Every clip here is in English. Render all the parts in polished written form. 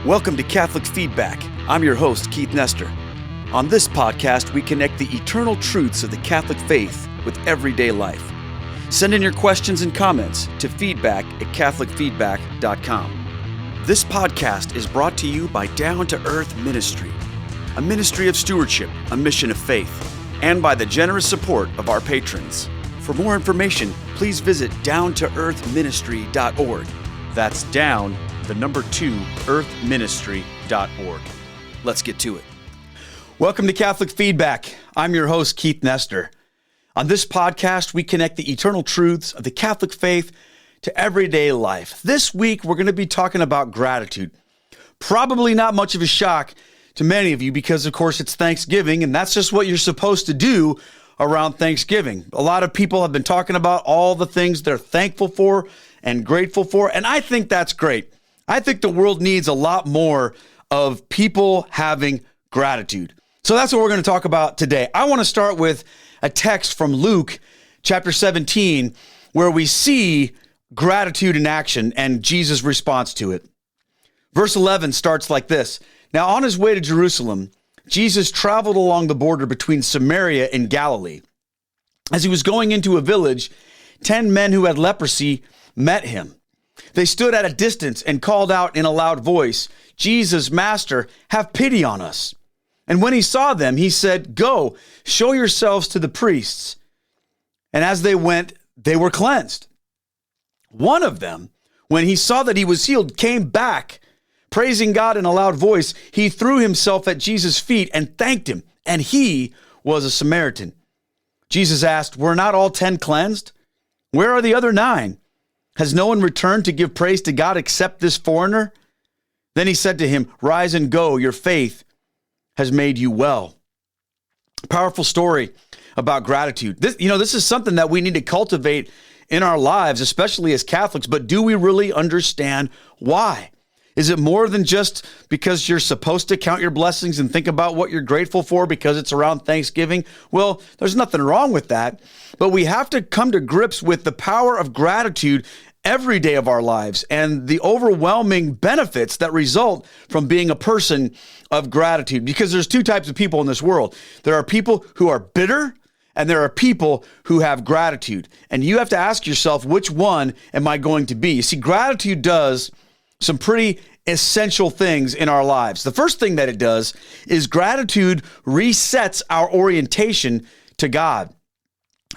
Welcome to Catholic Feedback. I'm your host, Keith Nestor. On this podcast, we connect the eternal truths of the Catholic faith with everyday life. Send in your questions and comments to feedback@catholicfeedback.com. This podcast is brought to you by Down to Earth Ministry, a ministry of stewardship, a mission of faith, and by the generous support of our patrons. For more information, please visit downtoearthministry.org. That's down, the number 2, earthministry.org. Let's get to it. Welcome to Catholic Feedback. I'm your host, Keith Nestor. On this podcast, we connect the eternal truths of the Catholic faith to everyday life. This week, we're going to be talking about gratitude. Probably not much of a shock to many of you because, of course, it's Thanksgiving, and that's just what you're supposed to do around Thanksgiving. A lot of people have been talking about all the things they're thankful for and grateful for, and I think that's great. I think the world needs a lot more of people having gratitude. So that's what we're going to talk about today. I want to start with a text from Luke chapter 17, where we see gratitude in action and Jesus' response to it. Verse 11 starts like this. Now, on his way to Jerusalem, Jesus traveled along the border between Samaria and Galilee. As he was going into a village, 10 men who had leprosy met him. They stood at a distance and called out in a loud voice, "Jesus, Master, have pity on us." And when he saw them, he said, "Go, show yourselves to the priests." And as they went, they were cleansed. One of them, when he saw that he was healed, came back, praising God in a loud voice. He threw himself at Jesus' feet and thanked him, and he was a Samaritan. Jesus asked, "Were not all 10 cleansed? Where are the other 9? Has no one returned to give praise to God except this foreigner?" Then he said to him, "Rise and go, your faith has made you well." Powerful story about gratitude. This is something that we need to cultivate in our lives, especially as Catholics, but do we really understand why? Is it more than just because you're supposed to count your blessings and think about what you're grateful for because it's around Thanksgiving? Well, there's nothing wrong with that, but we have to come to grips with the power of gratitude every day of our lives and the overwhelming benefits that result from being a person of gratitude. Because there's 2 types of people in this world. There are people who are bitter, and there are people who have gratitude. And you have to ask yourself, which one am I going to be? You see, gratitude does some pretty essential things in our lives. The first thing that it does is gratitude resets our orientation to God.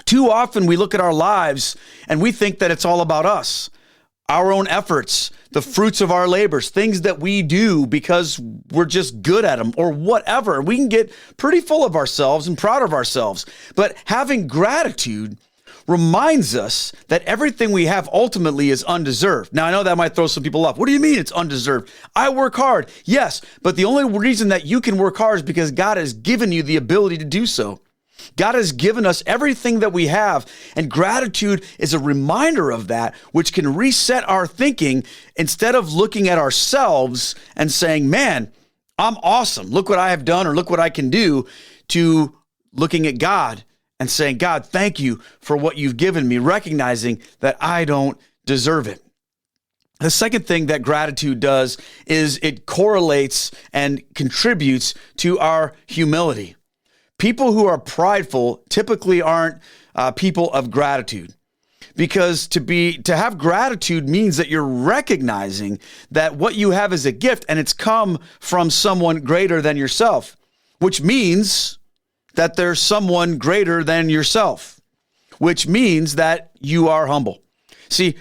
Too often we look at our lives and we think that it's all about us, our own efforts, the fruits of our labors, things that we do because we're just good at them or whatever. We can get pretty full of ourselves and proud of ourselves. But having gratitude reminds us that everything we have ultimately is undeserved. Now, I know that might throw some people off. What do you mean it's undeserved? I work hard. Yes, but the only reason that you can work hard is because God has given you the ability to do so. God has given us everything that we have, and gratitude is a reminder of that, which can reset our thinking instead of looking at ourselves and saying, "Man, I'm awesome. Look what I have done," or "Look what I can do," to looking at God and saying, "God, thank you for what you've given me," recognizing that I don't deserve it. The second thing that gratitude does is it correlates and contributes to our humility. People who are prideful typically aren't people of gratitude, because to have gratitude means that you're recognizing that what you have is a gift and it's come from someone greater than yourself, which means that there's someone greater than yourself, which means that you are humble. See,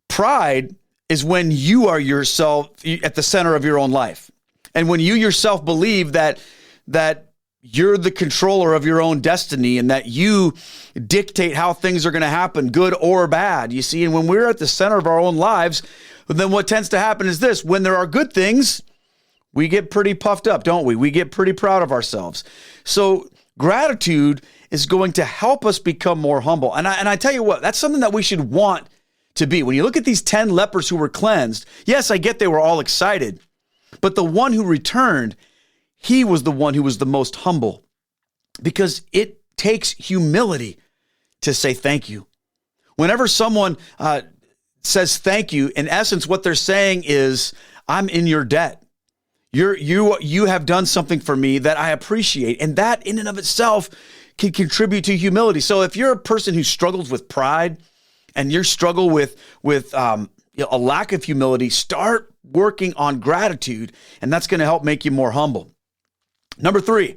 pride is when you are yourself at the center of your own life. And when you yourself believe that you're the controller of your own destiny and that you dictate how things are going to happen, good or bad. You see, and when we're at the center of our own lives, then what tends to happen is this: when there are good things, we get pretty puffed up, don't we? We get pretty proud of ourselves. So gratitude is going to help us become more humble. And I tell you what, that's something that we should want to be. When you look at these 10 lepers who were cleansed, yes, I get they were all excited, but the one who returned, he was the one who was the most humble, because it takes humility to say thank you. Whenever someone says thank you, in essence, what they're saying is, I'm in your debt. You have done something for me that I appreciate, and that in and of itself can contribute to humility. So if you're a person who struggles with pride and you struggle with a lack of humility, start working on gratitude, and that's going to help make you more humble. Number 3,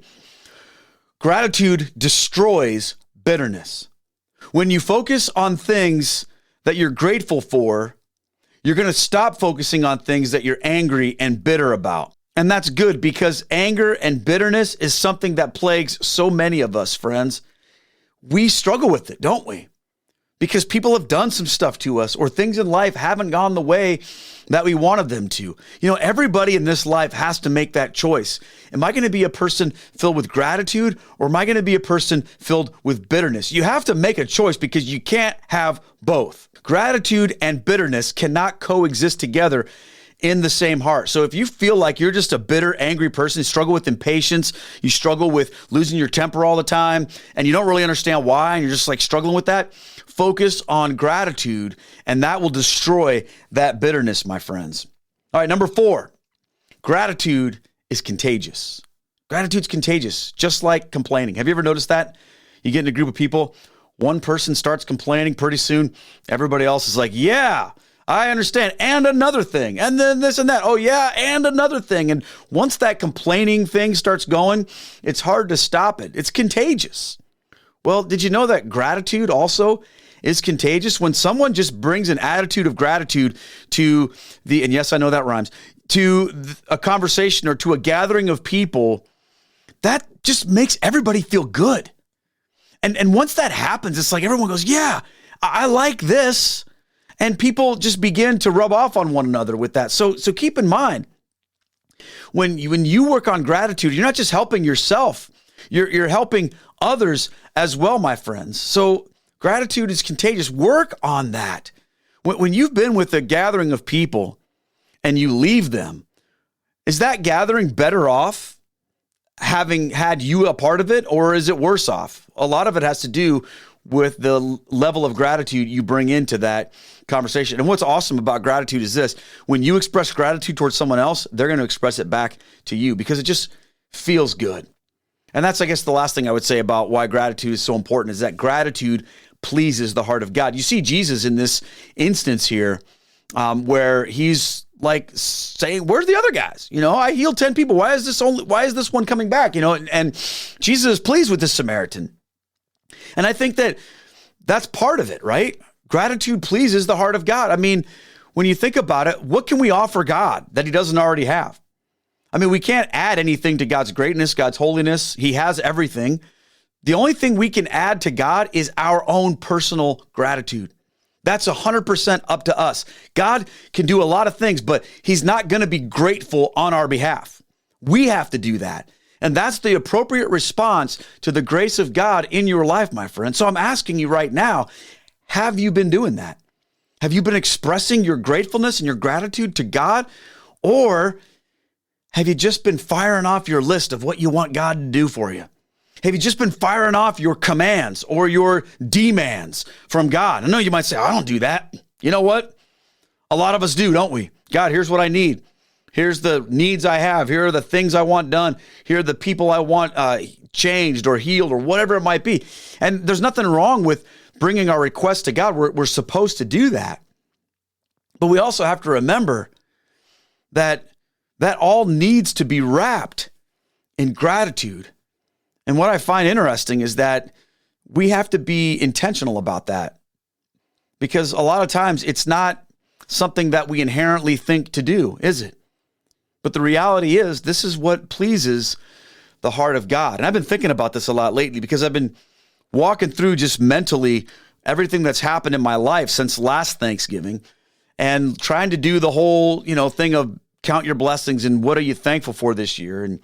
gratitude destroys bitterness. When you focus on things that you're grateful for, you're going to stop focusing on things that you're angry and bitter about. And that's good, because anger and bitterness is something that plagues so many of us, friends. We struggle with it, don't we? Because people have done some stuff to us, or things in life haven't gone the way that we wanted them to. Everybody in this life has to make that choice. Am I going to be a person filled with gratitude, or am I going to be a person filled with bitterness? You have to make a choice, because you can't have both. Gratitude and bitterness cannot coexist together in the same heart. So if you feel like you're just a bitter, angry person, you struggle with impatience, you struggle with losing your temper all the time, and you don't really understand why, and you're just like struggling with that, focus on gratitude, and that will destroy that bitterness, my friends. All right, number 4, gratitude is contagious. Gratitude's contagious, just like complaining. Have you ever noticed that? You get in a group of people, one person starts complaining, pretty soon everybody else is like, yeah, I understand, and another thing, and then this and that. Oh yeah, and another thing. And once that complaining thing starts going, it's hard to stop it. It's contagious. Well, did you know that gratitude also is contagious? When someone just brings an attitude of gratitude to and yes, I know that rhymes, to a conversation or to a gathering of people, that just makes everybody feel good. And once that happens, it's like everyone goes, yeah, I like this. And people just begin to rub off on one another with that. So keep in mind, when you work on gratitude, you're not just helping yourself, you're helping others as well, my friends. So gratitude is contagious. Work on that. When you've been with a gathering of people and you leave them, is that gathering better off having had you a part of it, or is it worse off? A lot of it has to do with the level of gratitude you bring into that conversation. And what's awesome about gratitude is this: when you express gratitude towards someone else, they're going to express it back to you, because it just feels good. And that's, I guess, the last thing I would say about why gratitude is so important, is that gratitude pleases the heart of God. You see Jesus in this instance here, where he's like saying, where's the other guys? I healed 10 people. Why is this one coming back? And Jesus is pleased with this Samaritan. And I think that that's part of it, right? Gratitude pleases the heart of God. I mean, when you think about it, what can we offer God that he doesn't already have? I mean, we can't add anything to God's greatness, God's holiness. He has everything. The only thing we can add to God is our own personal gratitude. That's 100% up to us. God can do a lot of things, but he's not going to be grateful on our behalf. We have to do that. And that's the appropriate response to the grace of God in your life, my friend. So I'm asking you right now, have you been doing that? Have you been expressing your gratefulness and your gratitude to God? Or have you just been firing off your list of what you want God to do for you? Have you just been firing off your commands or your demands from God? I know you might say, I don't do that. You know what? A lot of us do, don't we? God, here's what I need. Here's the needs I have. Here are the things I want done. Here are the people I want changed or healed or whatever it might be. And there's nothing wrong with bringing our requests to God. We're supposed to do that. But we also have to remember that all needs to be wrapped in gratitude. And what I find interesting is that we have to be intentional about that, because a lot of times it's not something that we inherently think to do, is it? But the reality is, this is what pleases the heart of God. And I've been thinking about this a lot lately, because I've been walking through just mentally everything that's happened in my life since last Thanksgiving, and trying to do the whole, thing of count your blessings and what are you thankful for this year. And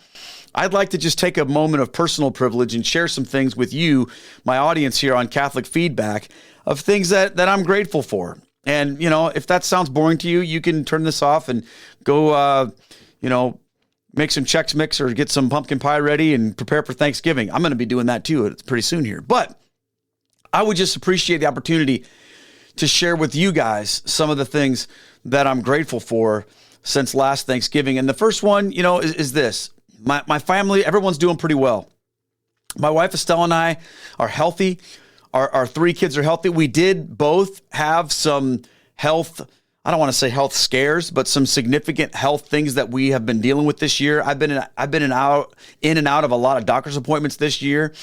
I'd like to just take a moment of personal privilege and share some things with you, my audience here on Catholic Feedback, of things that I'm grateful for. And, if that sounds boring to you, you can turn this off and go, make some Chex Mix or get some pumpkin pie ready and prepare for Thanksgiving. I'm going to be doing that too. It's pretty soon here. But I would just appreciate the opportunity to share with you guys some of the things that I'm grateful for since last Thanksgiving. And the first one, is this. My family, everyone's doing pretty well. My wife Estelle and I are healthy. Our 3 kids are healthy. We did both have some health, I don't want to say health scares, but some significant health things that we have been dealing with this year. I've been in and out of a lot of doctor's appointments this year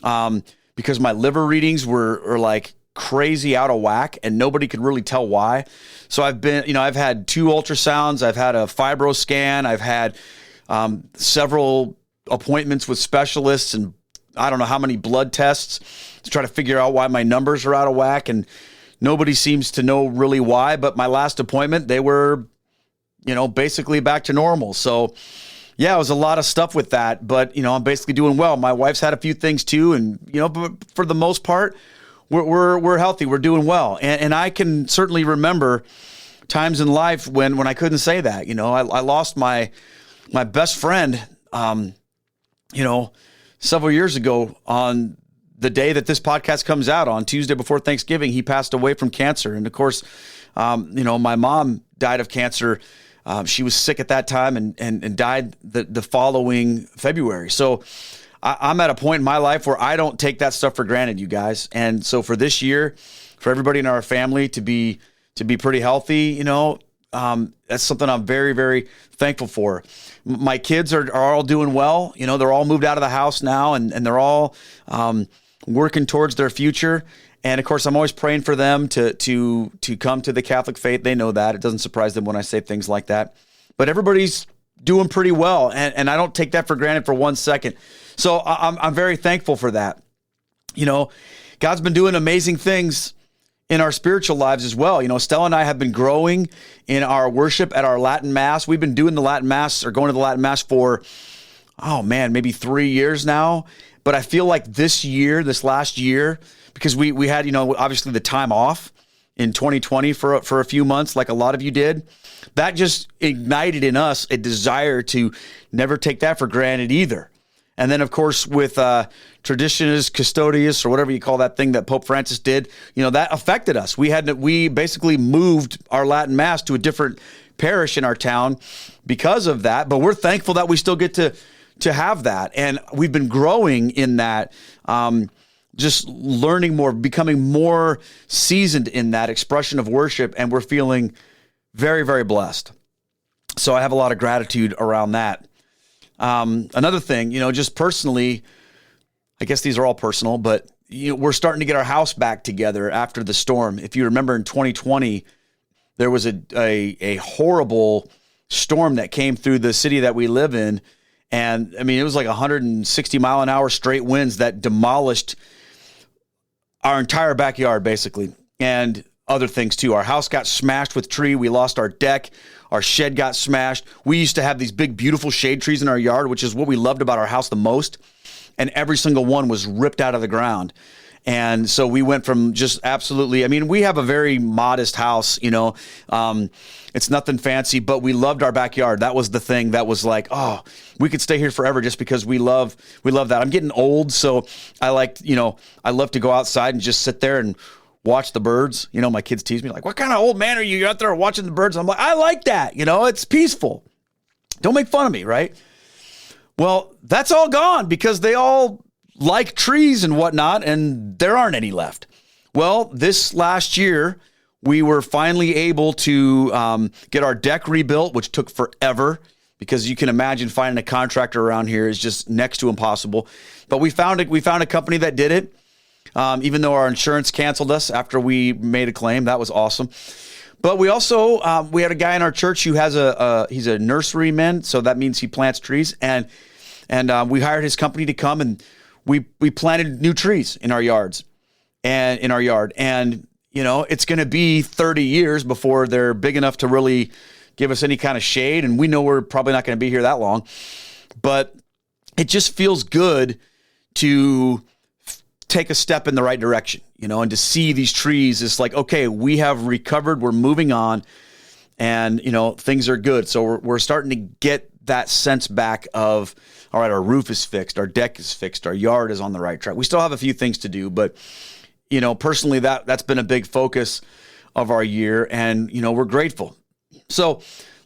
because my liver readings were like crazy out of whack, and nobody could really tell why. So I've had 2 ultrasounds. I've had a fibro scan. I've had several appointments with specialists, and I don't know how many blood tests to try to figure out why my numbers are out of whack. And nobody seems to know really why, but my last appointment, they were, basically back to normal. So yeah, it was a lot of stuff with that, but I'm basically doing well. My wife's had a few things too. And, but for the most part, we're healthy. We're doing well. And I can certainly remember times in life when I couldn't say that. I lost my best friend, several years ago on the day that this podcast comes out, on Tuesday before Thanksgiving. He passed away from cancer. And of course, my mom died of cancer. She was sick at that time and died the following February. So I'm at a point in my life where I don't take that stuff for granted, you guys. And so for this year, for everybody in our family to be pretty healthy, that's something I'm very, very thankful for. My kids are all doing well. They're all moved out of the house now, and they're all working towards their future. And of course, I'm always praying for them to come to the Catholic faith. They know that. It doesn't surprise them when I say things like that. But everybody's doing pretty well, and I don't take that for granted for 1 second. So I'm very thankful for that. God's been doing amazing things in our spiritual lives as well. Stella and I have been growing in our worship at our Latin Mass. We've been doing the Latin Mass, or going to the Latin Mass for, maybe 3 years now. But I feel like this last year, because we had, obviously the time off in 2020 for a few months, like a lot of you did, that just ignited in us a desire to never take that for granted either. And then, of course, with Traditionis Custodius, or whatever you call that thing that Pope Francis did, that affected us. We basically moved our Latin Mass to a different parish in our town because of that. But we're thankful that we still get to have that. And we've been growing in that, just learning more, becoming more seasoned in that expression of worship. And we're feeling very, very blessed. So I have a lot of gratitude around that. Another thing, just personally, I guess these are all personal, but we're starting to get our house back together after the storm. If you remember in 2020, there was a horrible storm that came through the city that we live in. And it was like 160 mile an hour straight winds that demolished our entire backyard, basically, and other things too. Our house got smashed with tree. We lost our deck. Our shed got smashed. We used to have these big, beautiful shade trees in our yard, which is what we loved about our house the most. And every single one was ripped out of the ground. And so we went from just absolutely, we have a very modest house, it's nothing fancy, but we loved our backyard. That was the thing that was like, oh, we could stay here forever just because we love that. I'm getting old. So I love to go outside and just sit there and watch the birds. My kids tease me like, what kind of old man are you? You're out there watching the birds. I'm like, I like that. It's peaceful. Don't make fun of me, right? Well, that's all gone because they all like trees and whatnot, and there aren't any left. Well, this last year, we were finally able to get our deck rebuilt, which took forever because you can imagine finding a contractor around here is just next to impossible. But we found a company that did it. Even though our insurance canceled us after we made a claim. That was awesome. But we also, we had a guy in our church who has he's a nurseryman, so that means he plants trees. And we hired his company to come, and we planted new trees in our yards and in our yard. And, it's going to be 30 years before they're big enough to really give us any kind of shade. And we know we're probably not going to be here that long. But it just feels good to take a step in the right direction, and to see these trees is like, okay, we have recovered, we're moving on, and, things are good. So we're starting to get that sense back of, all right, our roof is fixed, our deck is fixed, our yard is on the right track. We still have a few things to do, but, personally, that's been a big focus of our year, and, we're grateful. So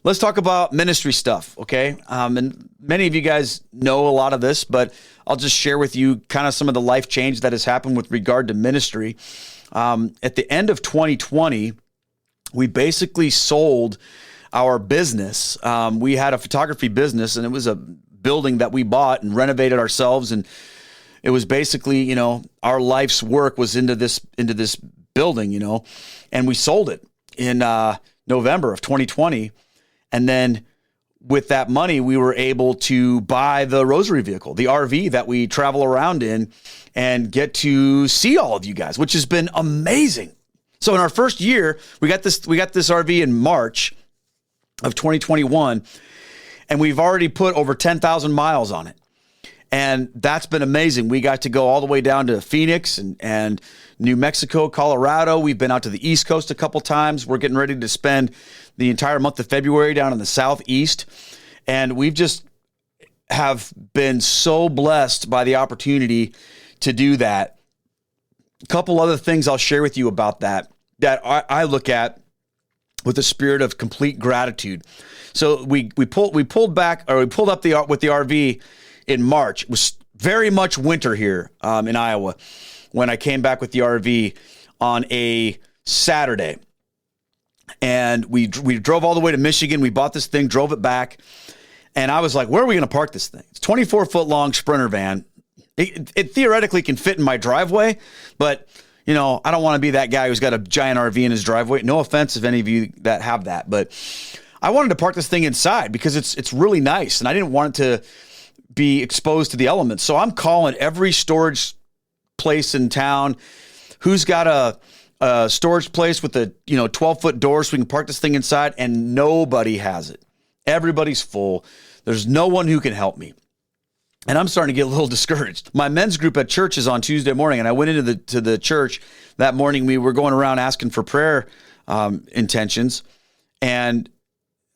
let's talk about ministry stuff, okay? And many of you guys know a lot of this, but I'll just share with you kind of some of the life change that has happened with regard to ministry. At the end of 2020, we basically sold our business. We had a photography business, and it was a building that we bought and renovated ourselves, and it was basically, our life's work was into this building, and we sold it in November of 2020. And then with that money, we were able to buy the Rosary vehicle, the RV that we travel around in, and get to see all of you guys, which has been amazing. So in our first year, we got this RV in March of 2021, and we've already put over 10,000 miles on it. And that's been amazing. We got to go all the way down to Phoenix and New Mexico, Colorado. We've been out to the East Coast a couple times. We're getting ready to spend the entire month of February down in the Southeast. And we've just have been so blessed by the opportunity to do that. A couple other things I'll share with you about that I look at with a spirit of complete gratitude. So we pulled up with the RV in March. It was very much winter here in Iowa when I came back with the RV on a Saturday. And we drove all the way to Michigan. We bought this thing, drove it back. And I was like, where are we going to park this thing? It's a 24-foot long Sprinter van. It theoretically can fit in my driveway, but I don't want to be that guy who's got a giant RV in his driveway. No offense if any of you that have that, but I wanted to park this thing inside because it's really nice, and I didn't want it to be exposed to the elements. So I'm calling every storage place in town who's got a storage place with a 12-foot door so we can park this thing inside, and nobody has it. Everybody's full. There's no one who can help me. And I'm starting to get a little discouraged. My men's group at church is on Tuesday morning, and I went into the church that morning. We were going around asking for prayer intentions, and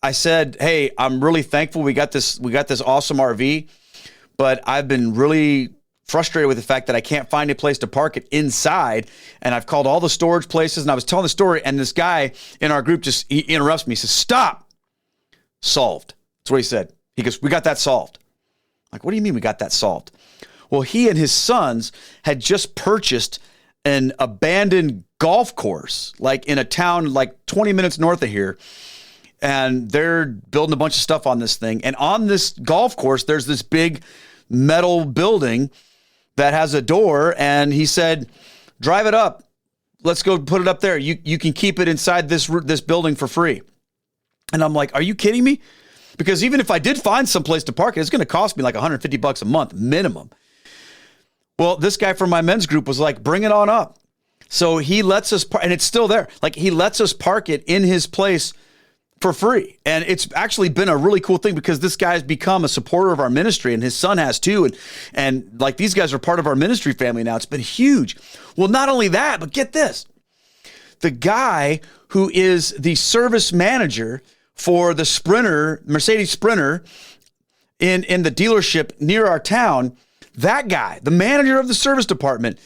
I said, "Hey, I'm really thankful we got this awesome RV, but I've been really frustrated with the fact that I can't find a place to park it inside, and I've called all the storage places." And I was telling the story, and this guy in our group he interrupts me. He says, "Stop." Solved. That's what he said. He goes, "We got that solved." Like, what do you mean we got that solved? Well, he and his sons had just purchased an abandoned golf course, like in a town like 20 minutes north of here. And they're building a bunch of stuff on this thing. And on this golf course, there's this big metal building that has a door. And he said, "Drive it up. Let's go put it up there. You can keep it inside this building for free." And I'm like, are you kidding me? Because even if I did find some place to park it, it's going to cost me like $150 a month minimum. Well, this guy from my men's group was like, "Bring it on up." So he lets us and it's still there. Like, he lets us park it in his place for free. And it's actually been a really cool thing because this guy's become a supporter of our ministry, and his son has too. And like, these guys are part of our ministry family now. It's been huge. Well, not only that, but get this. The guy who is the service manager for the Mercedes Sprinter in the dealership near our town, that guy, the manager of the service department,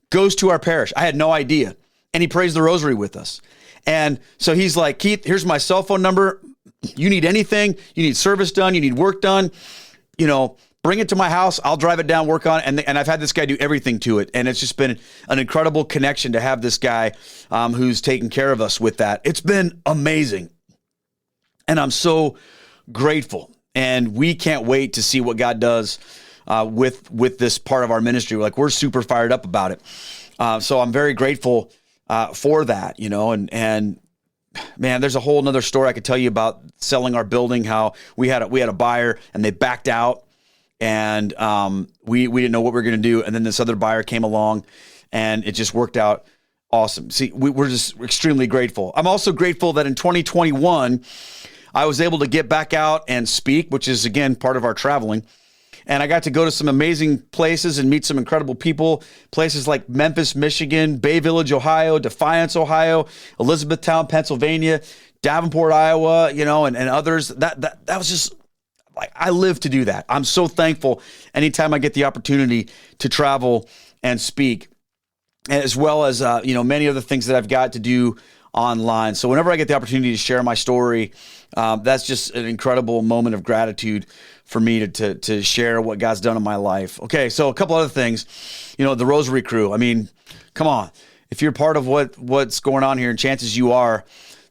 goes to our parish. I had no idea. And he prays the rosary with us. And so he's like, "Keith, here's my cell phone number. You need anything, you need service done, you need work done, bring it to my house. I'll drive it down, work on it." And I've had this guy do everything to it. And it's just been an incredible connection to have this guy who's taking care of us with that. It's been amazing. And I'm so grateful. And we can't wait to see what God does with this part of our ministry. We're super fired up about it. So I'm very grateful for that, and man, there's a whole nother story I could tell you about selling our building, how we had a buyer and they backed out, and we didn't know what we were going to do. And then this other buyer came along and it just worked out awesome. See, we're just extremely grateful. I'm also grateful that in 2021, I was able to get back out and speak, which is, again, part of our traveling. And I got to go to some amazing places and meet some incredible people, places like Memphis, Michigan, Bay Village, Ohio, Defiance, Ohio, Elizabethtown, Pennsylvania, Davenport, Iowa, and others. That was just, like, I live to do that. I'm so thankful anytime I get the opportunity to travel and speak, as well as, many other things that I've got to do online. So whenever I get the opportunity to share my story, that's just an incredible moment of gratitude for me to share what God's done in my life. Okay, so a couple other things. The Rosary Crew. I mean, come on. If you're part of what's going on here, and chances you are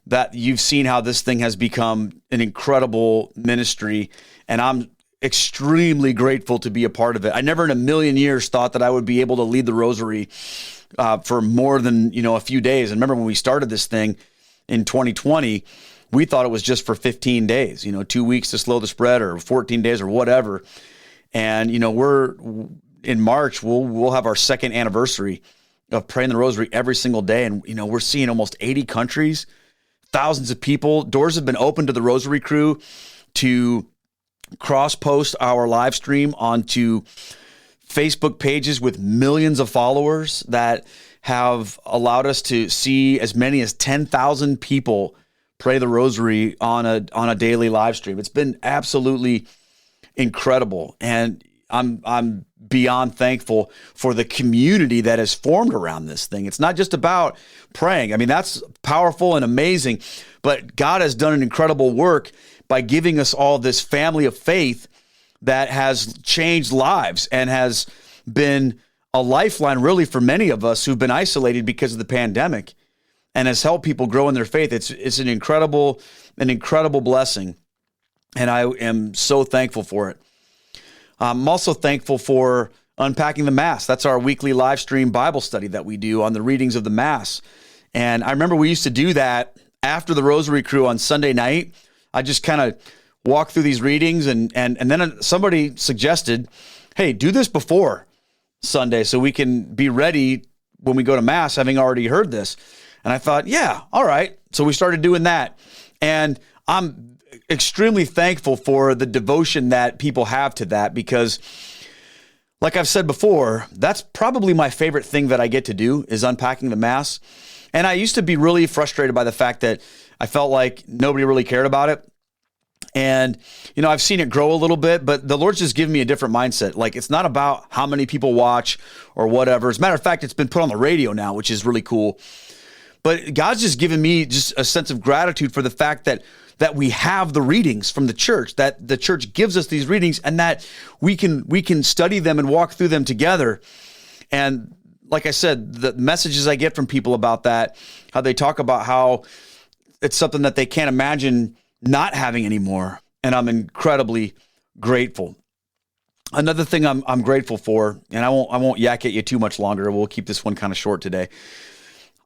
that you've seen how this thing has become an incredible ministry, and I'm extremely grateful to be a part of it. I never in a million years thought that I would be able to lead the Rosary for more than, a few days. And remember when we started this thing in 2020, we thought it was just for 15 days, 2 weeks to slow the spread or 14 days or whatever. And, we're in March, we'll have our second anniversary of praying the Rosary every single day. And, we're seeing almost 80 countries, thousands of people. Doors have been open to the Rosary Crew to cross-post our live stream onto Facebook pages with millions of followers that have allowed us to see as many as 10,000 people pray the Rosary on a daily live stream. It's been absolutely incredible, and I'm beyond thankful for the community that has formed around this thing. It's not just about praying. I mean, that's powerful and amazing, but God has done an incredible work by giving us all this family of faith that has changed lives and has been a lifeline really for many of us who've been isolated because of the pandemic, and has helped people grow in their faith. It's an incredible blessing, and I am so thankful for it. I'm also thankful for Unpacking the Mass. That's our weekly live stream Bible study that we do on the readings of the Mass. And I remember we used to do that after the Rosary Crew on Sunday night. I just kind of walk through these readings, and then somebody suggested, hey, do this before Sunday so we can be ready when we go to Mass, having already heard this. And I thought, yeah, all right. So we started doing that. And I'm extremely thankful for the devotion that people have to that, because like I've said before, that's probably my favorite thing that I get to do is unpacking the Mass. And I used to be really frustrated by the fact that I felt like nobody really cared about it. And, I've seen it grow a little bit, but the Lord's just given me a different mindset. Like, it's not about how many people watch or whatever. As a matter of fact, it's been put on the radio now, which is really cool. But God's just given me just a sense of gratitude for the fact that we have the readings from the church, that the church gives us these readings, and that we can study them and walk through them together. And like I said, the messages I get from people about that, how they talk about how it's something that they can't imagine not having anymore. And I'm incredibly grateful. Another thing I'm grateful for, and I won't yak at you too much longer. We'll keep this one kind of short today.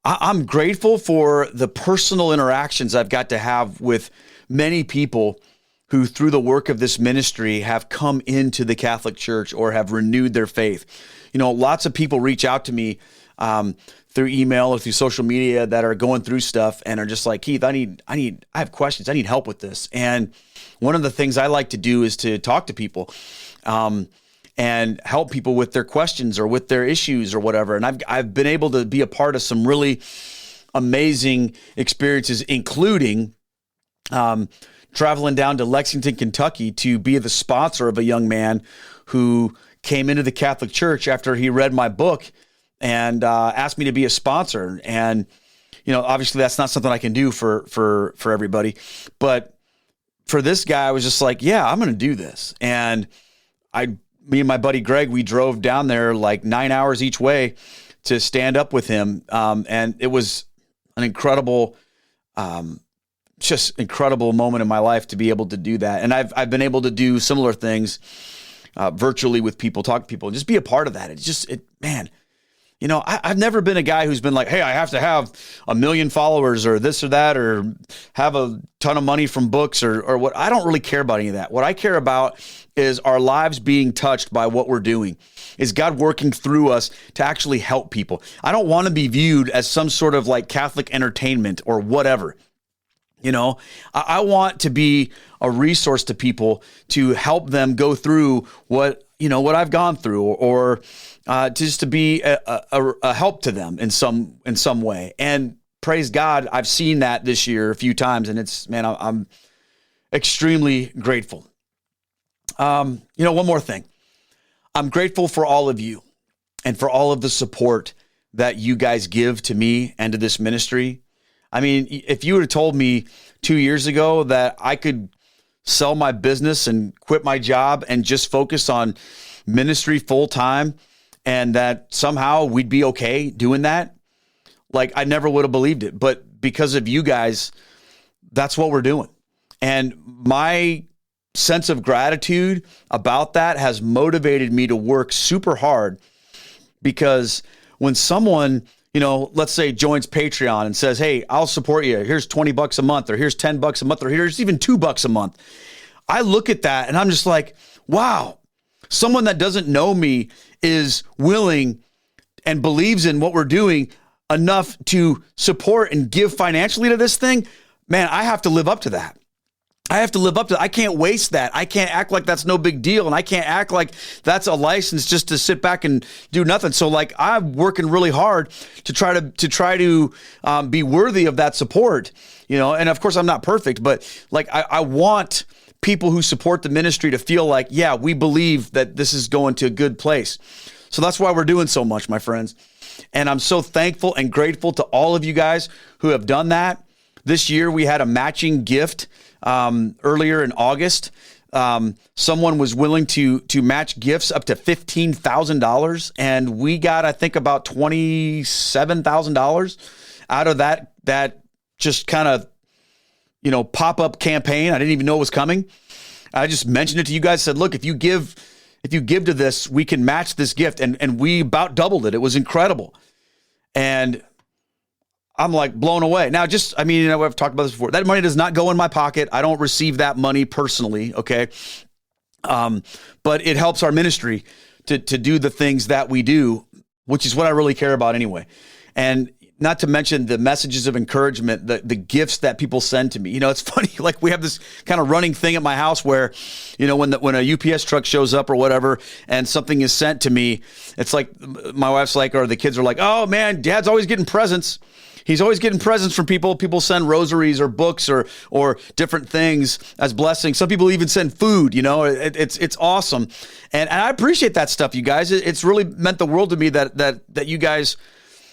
I'm grateful for the personal interactions I've got to have with many people who, through the work of this ministry, have come into the Catholic Church or have renewed their faith. Lots of people reach out to me through email or through social media that are going through stuff and are just like, Keith, I have questions. I need help with this. And one of the things I like to do is to talk to people and help people with their questions or with their issues or whatever. And I've been able to be a part of some really amazing experiences, including traveling down to Lexington, Kentucky to be the sponsor of a young man who came into the Catholic Church after he read my book and asked me to be a sponsor. And, obviously that's not something I can do for everybody. But for this guy, I was just like, yeah, I'm going to do this. And me and my buddy Greg, we drove down there like 9 hours each way to stand up with him. And it was an incredible, just incredible moment in my life to be able to do that. And I've been able to do similar things virtually with people, talk to people, and just be a part of that. I've never been a guy who's been like, hey, I have to have 1 million followers or this or that, or have a ton of money from books or what. I don't really care about any of that. What I care about is our lives being touched by what we're doing. Is God working through us to actually help people? I don't want to be viewed as some sort of like Catholic entertainment or whatever. I want to be a resource to people to help them go through what I've gone through, or just to be a help to them in some way. And praise God, I've seen that this year a few times, and I'm extremely grateful. One more thing. I'm grateful for all of you and for all of the support that you guys give to me and to this ministry. I mean, if you would have told me 2 years ago that I could sell my business and quit my job and just focus on ministry full time and that somehow we'd be okay doing that, like I never would have believed it. But because of you guys, that's what we're doing. And my sense of gratitude about that has motivated me to work super hard, because when someone, let's say joins Patreon and says, hey, I'll support you. Here's $20 a month, or here's $10 a month, or here's even $2 a month. I look at that and I'm just like, wow, someone that doesn't know me is willing and believes in what we're doing enough to support and give financially to this thing. Man, I have to live up to that. I can't waste that. I can't act like that's no big deal. And I can't act like that's a license just to sit back and do nothing. So like, I'm working really hard to try to be worthy of that support, and of course I'm not perfect, but like, I want people who support the ministry to feel like, yeah, we believe that this is going to a good place. So that's why we're doing so much, my friends. And I'm so thankful and grateful to all of you guys who have done that. This year we had a matching gift earlier in August. Someone was willing to match gifts up to $15,000, and we got, I think, about $27,000 out of that just kind of, pop-up campaign. I didn't even know it was coming. I just mentioned it to you guys, said, look, if you give to this, we can match this gift. And we about doubled it. It was incredible. And I'm like blown away. Now, I've talked about this before. That money does not go in my pocket. I don't receive that money personally. Okay. But it helps our ministry to do the things that we do, which is what I really care about anyway. And not to mention the messages of encouragement, the gifts that people send to me. It's funny. Like, we have this kind of running thing at my house where, when a UPS truck shows up or whatever, and something is sent to me, it's like my wife's like, or the kids are like, oh man, Dad's always getting presents. He's always getting presents from people. People send rosaries or books or different things as blessings. Some people even send food. It's awesome, and I appreciate that stuff, you guys. It's really meant the world to me that you guys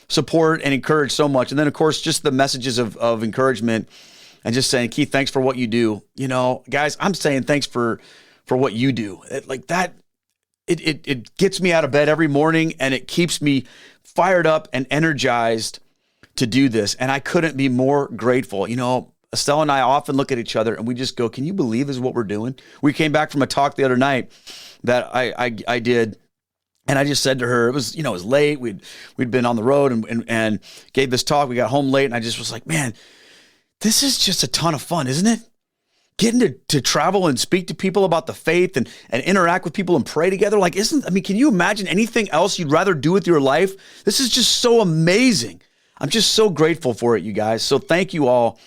support and encourage so much. And then, of course, just the messages of encouragement and just saying, Keith, thanks for what you do. Guys, I'm saying thanks for what you do. It gets me out of bed every morning, and it keeps me fired up and energized to do this. And I couldn't be more grateful. Estelle and I often look at each other and we just go, can you believe this is what we're doing? We came back from a talk the other night that I did. And I just said to her, it was late. We'd been on the road and gave this talk. We got home late, and I just was like, man, this is just a ton of fun, isn't it? Getting to travel and speak to people about the faith and interact with people and pray together. Like, can you imagine anything else you'd rather do with your life? This is just so amazing. I'm just so grateful for it, you guys. So thank you all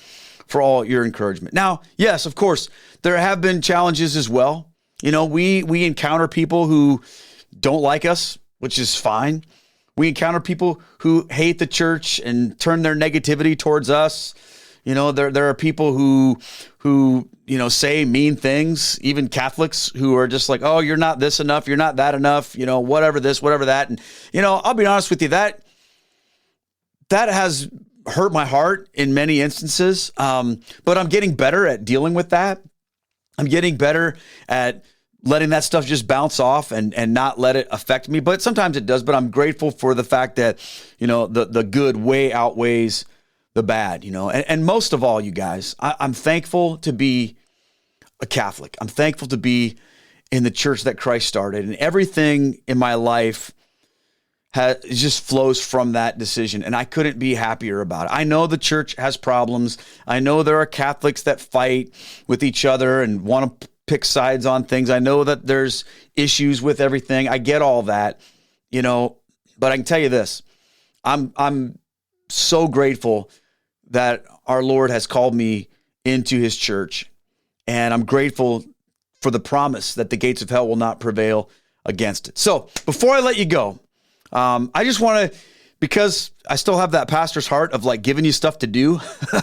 for all your encouragement. Now, yes, of course, there have been challenges as well. We encounter people who don't like us, which is fine. We encounter people who hate the church and turn their negativity towards us. There are people who say mean things, even Catholics who are just like, oh, you're not this enough, you're not that enough, whatever this, whatever that. And, I'll be honest with you, that has hurt my heart in many instances. But I'm getting better at dealing with that. I'm getting better at letting that stuff just bounce off and not let it affect me. But sometimes it does. But I'm grateful for the fact that, the good way outweighs the bad, and most of all, you guys, I'm thankful to be a Catholic. I'm thankful to be in the church that Christ started, and everything in my life just flows from that decision. And I couldn't be happier about it. I know the church has problems. I know there are Catholics that fight with each other and want to pick sides on things. I know that there's issues with everything. I get all that, but I can tell you this, I'm so grateful that our Lord has called me into his church. And I'm grateful for the promise that the gates of hell will not prevail against it. So before I let you go, I just want to, because I still have that pastor's heart of like giving you stuff to do,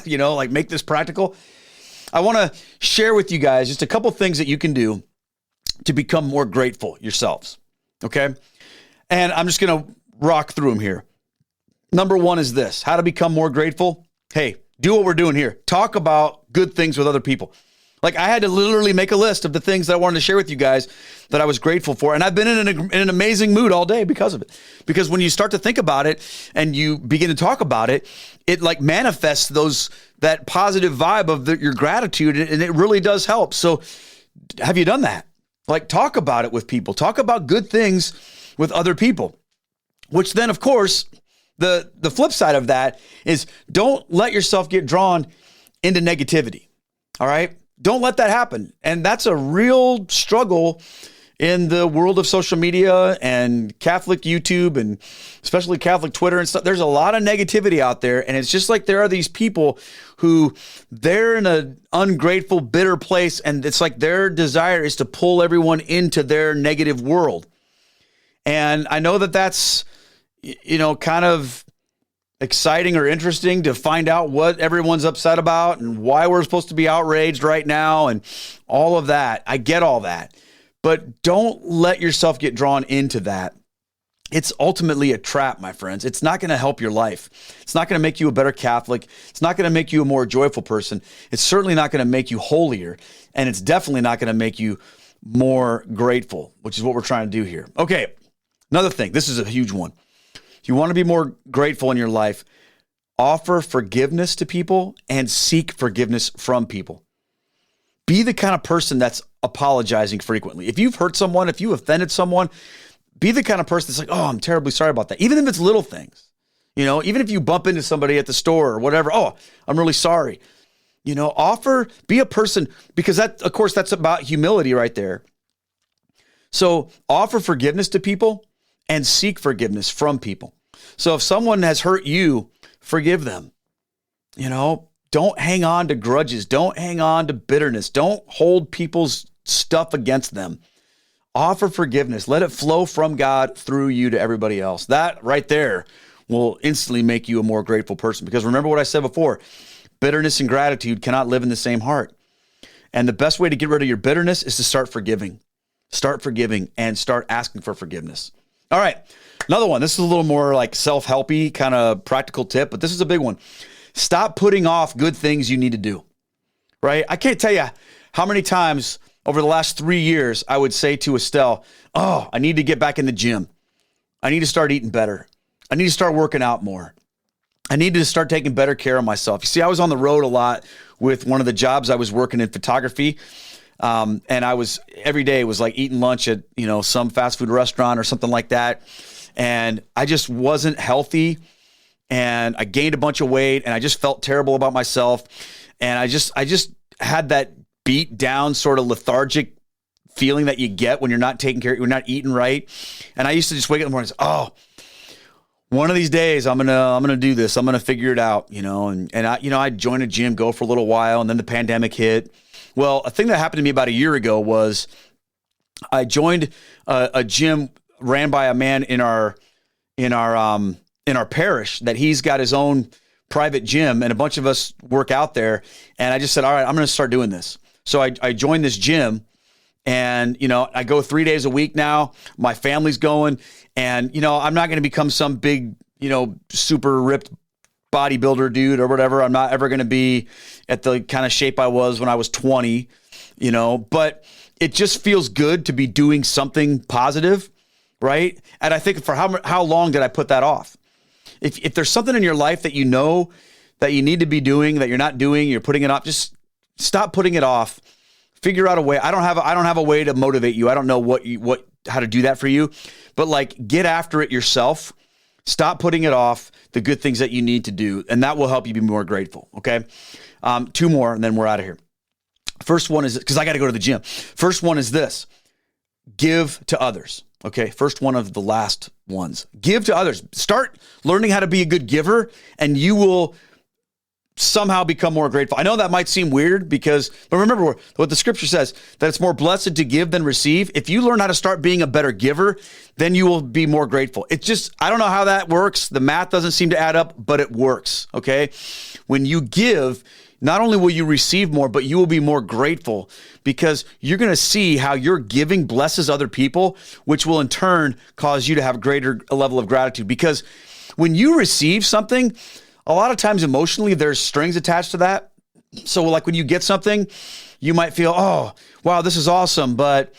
like make this practical. I want to share with you guys just a couple things that you can do to become more grateful yourselves. Okay. And I'm just going to rock through them here. Number one is this: how to become more grateful. Hey, do what we're doing here. Talk about good things with other people. Like, I had to literally make a list of the things that I wanted to share with you guys that I was grateful for. And I've been in an amazing mood all day because of it. Because when you start to think about it and you begin to talk about it, it like manifests that positive vibe of your gratitude. And it really does help. So have you done that? Like, talk about it with people. Talk about good things with other people. Which then, of course, the flip side of that is don't let yourself get drawn into negativity. All right? Don't let that happen. And that's a real struggle in the world of social media and Catholic YouTube and especially Catholic Twitter and stuff. There's a lot of negativity out there. And it's just like there are these people who they're in an ungrateful, bitter place. And it's like their desire is to pull everyone into their negative world. And I know that that's, kind of exciting or interesting to find out what everyone's upset about and why we're supposed to be outraged right now and all of that. I get all that, but don't let yourself get drawn into that. It's ultimately a trap, my friends. It's not going to help your life. It's not going to make you a better Catholic. It's not going to make you a more joyful person. It's certainly not going to make you holier, and it's definitely not going to make you more grateful, which is what we're trying to do here. Okay, another thing. This is a huge one. If you want to be more grateful in your life, offer forgiveness to people and seek forgiveness from people. Be the kind of person that's apologizing frequently. If you've hurt someone, if you offended someone, be the kind of person that's like, oh, I'm terribly sorry about that. Even if it's little things, even if you bump into somebody at the store or whatever, oh, I'm really sorry. Be a person, because that, of course, that's about humility right there. So offer forgiveness to people and seek forgiveness from people. So if someone has hurt you, forgive them. Don't hang on to grudges. Don't hang on to bitterness. Don't hold people's stuff against them. Offer forgiveness. Let it flow from God through you to everybody else. That right there will instantly make you a more grateful person. Because remember what I said before, bitterness and gratitude cannot live in the same heart. And the best way to get rid of your bitterness is to start forgiving. Start forgiving and start asking for forgiveness. All right, another one. This is a little more like self-helpy kind of practical tip, but this is a big one. Stop putting off good things you need to do, right? I can't tell you how many times over the last 3 years I would say to Estelle, oh, I need to get back in the gym. I need to start eating better. I need to start working out more. I need to start taking better care of myself. You see, I was on the road a lot with one of the jobs I was working in photography. And I was every day was like eating lunch at, some fast food restaurant or something like that. And I just wasn't healthy and I gained a bunch of weight and I just felt terrible about myself. And I just had that beat down sort of lethargic feeling that you get when you're not taking care, you're not eating right. And I used to just wake up in the morning and say, oh, one of these days I'm going to do this. I'm going to figure it out, and I joined a gym, go for a little while. And then the pandemic hit. Well, a thing that happened to me about a year ago was I joined a gym ran by a man in our parish that he's got his own private gym and a bunch of us work out there. And I just said, all right, I'm going to start doing this. So I joined this gym and, I go 3 days a week now. My family's going and, I'm not going to become some big, super ripped bodybuilder dude or whatever. I'm not ever going to be at the kind of shape I was when I was 20, but it just feels good to be doing something positive, right? And I think for how long did I put that off? If there's something in your life that that you need to be doing, that you're not doing, you're putting it off, just stop putting it off. Figure out a way. I don't have a way to motivate you. I don't know how to do that for you, but like get after it yourself. Stop putting it off, the good things that you need to do, and that will help you be more grateful, okay? 2 more, and then we're out of here. First one is, because I got to go to the gym. First one is this, give to others, okay? First one of the last ones. Give to others. Start learning how to be a good giver, and you will somehow become more grateful. I know that might seem weird but remember what the scripture says, that it's more blessed to give than receive. If you learn how to start being a better giver, then you will be more grateful. It's just, I don't know how that works. The math doesn't seem to add up, but it works. Okay. When you give, not only will you receive more, but you will be more grateful because you're going to see how your giving blesses other people, which will in turn cause you to have a greater level of gratitude. Because when you receive something, a lot of times emotionally, there's strings attached to that. So like when you get something, you might feel, oh, wow, this is awesome. But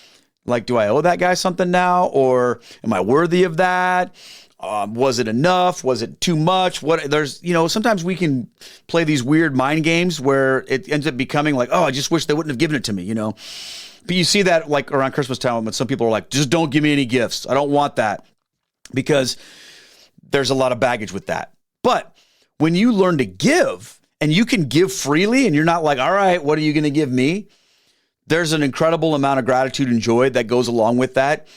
like, do I owe that guy something now? Or am I worthy of that? Was it enough? Was it too much? Sometimes we can play these weird mind games where it ends up becoming like, oh, I just wish they wouldn't have given it to me, But you see that like around Christmas time when some people are like, just don't give me any gifts. I don't want that, because there's a lot of baggage with that. But when you learn to give, and you can give freely, and you're not like, all right, what are you going to give me? There's an incredible amount of gratitude and joy that goes along with that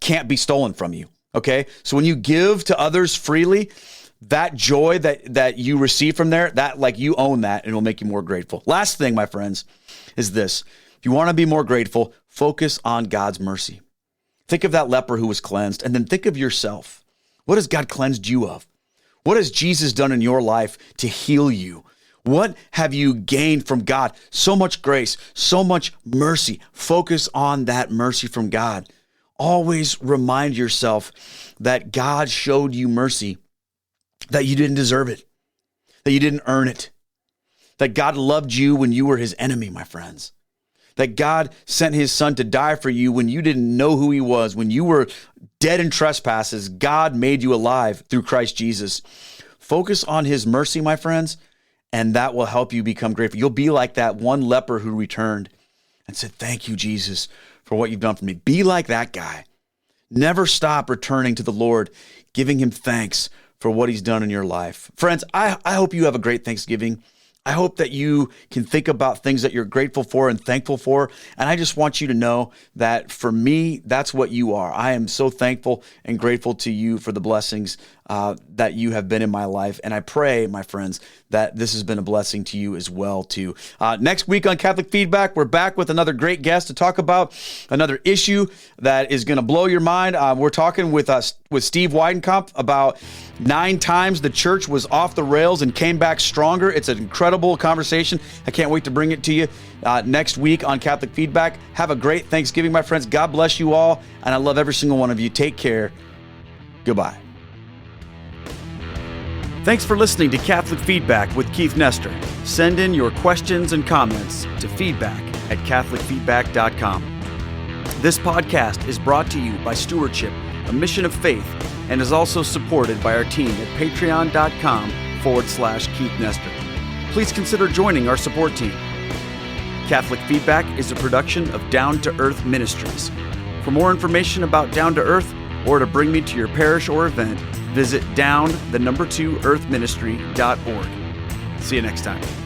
can't be stolen from you. Okay. So when you give to others freely, that joy that you receive from there, that like you own that, and it'll make you more grateful. Last thing, my friends, is this. If you want to be more grateful, focus on God's mercy. Think of that leper who was cleansed, and then think of yourself. What has God cleansed you of? What has Jesus done in your life to heal you? What have you gained from God? So much grace, so much mercy. Focus on that mercy from God. Always remind yourself that God showed you mercy, that you didn't deserve it, that you didn't earn it, that God loved you when you were his enemy, my friends, that God sent his son to die for you when you didn't know who he was, when you were dead in trespasses. God made you alive through Christ Jesus. Focus on his mercy, my friends, and that will help you become grateful. You'll be like that one leper who returned and said, thank you, Jesus, for what you've done for me. Be like that guy. Never stop returning to the Lord, giving him thanks for what he's done in your life. Friends, I hope you have a great Thanksgiving. I hope that you can think about things that you're grateful for and thankful for. And I just want you to know that for me, that's what you are. I am so thankful and grateful to you for the blessings that you have been in my life. And I pray, my friends, that this has been a blessing to you as well, too. Next week on Catholic Feedback, we're back with another great guest to talk about another issue that is going to blow your mind. We're talking with Steve Weidenkamp about 9 times the church was off the rails and came back stronger. It's an incredible conversation. I can't wait to bring it to you next week on Catholic Feedback. Have a great Thanksgiving, my friends. God bless you all, and I love every single one of you. Take care. Goodbye. Thanks for listening to Catholic Feedback with Keith Nestor. Send in your questions and comments to feedback@catholicfeedback.com. This podcast is brought to you by Stewardship, a mission of faith, and is also supported by our team at patreon.com/Keith Nestor. Please consider joining our support team. Catholic Feedback is a production of Down to Earth Ministries. For more information about Down to Earth, or to bring me to your parish or event, visit down2earthministry.org. See you next time.